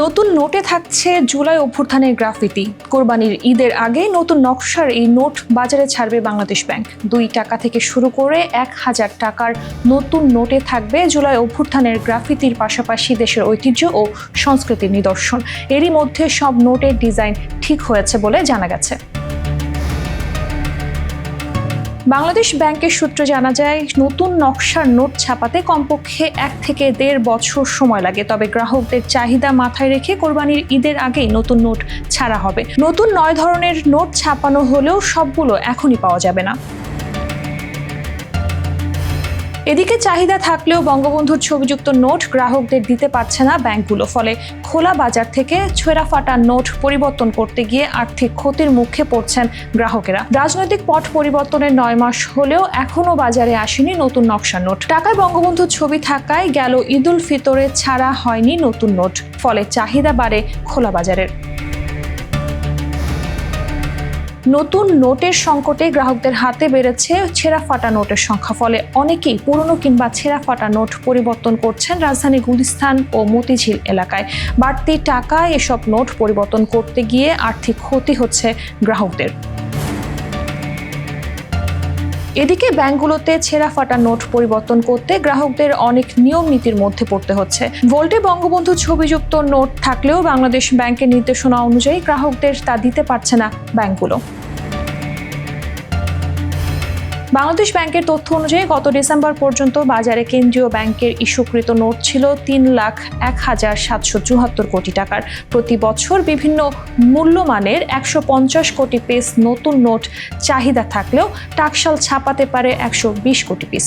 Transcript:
নতুন নোটে থাকছে জুলাই অভ্যুত্থানের গ্রাফিতি। কোরবানির ঈদের আগে নতুন নকশার এই নোট বাজারে ছাড়বে বাংলাদেশ ব্যাংক। 2 টাকা থেকে শুরু করে 1000 টাকার নতুন নোটে থাকবে জুলাই অভ্যুত্থানের গ্রাফিতির পাশাপাশি দেশের ঐতিহ্য ও সংস্কৃতির নিদর্শন। এরই মধ্যে সব নোটের ডিজাইন ঠিক হয়েছে বলে জানা গেছে। বাংলাদেশ ব্যাংকের সূত্রে জানা যায়, নতুন নকশার নোট ছাপাতে কমপক্ষে 1 থেকে 1.5 বছর সময় লাগে। তবে গ্রাহকদের চাহিদা মাথায় রেখে কোরবানির ঈদের আগেই নতুন নোট ছাড়া হবে। নতুন 9 ধরনের নোট ছাপানো হলেও সবগুলো এখনই পাওয়া যাবে না। এদিকে চাহিদা থাকলেও বঙ্গবন্ধুর ছবিযুক্ত নোট গ্রাহকদের দিতে পারছে না ব্যাংকগুলো। ফলে খোলা বাজার থেকে ছেঁড়া ফাটা নোট পরিবর্তন করতে গিয়ে আর্থিক ক্ষতির মুখে পড়ছেন গ্রাহকেরা। রাজনৈতিক পট পরিবর্তনের 9 মাস হলেও এখনো বাজারে আসেনি নতুন নকশার নোট। টাকায় বঙ্গবন্ধুর ছবি থাকায় গেল ঈদুল ফিতরে ছাড়া হয়নি নতুন নোট। ফলে চাহিদা বাড়ে খোলা বাজারের। নতুন নোটের সংকটে গ্রাহকদের হাতে বেড়েছে ছেঁড়া ফাটা নোটের সংখ্যা। ফলে অনেকেই পুরনো কিংবা ছেঁড়া ফাটা নোট পরিবর্তন করছেন রাজধানী গুলিস্তান ও মতিঝিল এলাকায়। বাড়তি টাকায় এসব নোট পরিবর্তন করতে গিয়ে আর্থিক ক্ষতি হচ্ছে গ্রাহকদের। এদিকে ব্যাংকগুলোতে ছেঁড়া ফাটা নোট পরিবর্তন করতে গ্রাহকদের অনেক নিয়ম নীতির মধ্যে পড়তে হচ্ছে। ভোল্টে বঙ্গবন্ধু ছবিযুক্ত নোট থাকলেও বাংলাদেশ ব্যাংকের নির্দেশনা অনুযায়ী গ্রাহকদের তা দিতে পারছে না ব্যাংকগুলো। বাংলাদেশ ব্যাংকের তথ্য অনুযায়ী গত ডিসেম্বর পর্যন্ত বাজারে কেন্দ্রীয় ব্যাংকের ইস্যুকৃত নোট ছিল 3,01,774 কোটি টাকার। প্রতি বছর বিভিন্ন মূল্যমানের 150 কোটি পিস নতুন নোট চাহিদা থাকলেও টাকশাল ছাপাতে পারে 120 কোটি পিস।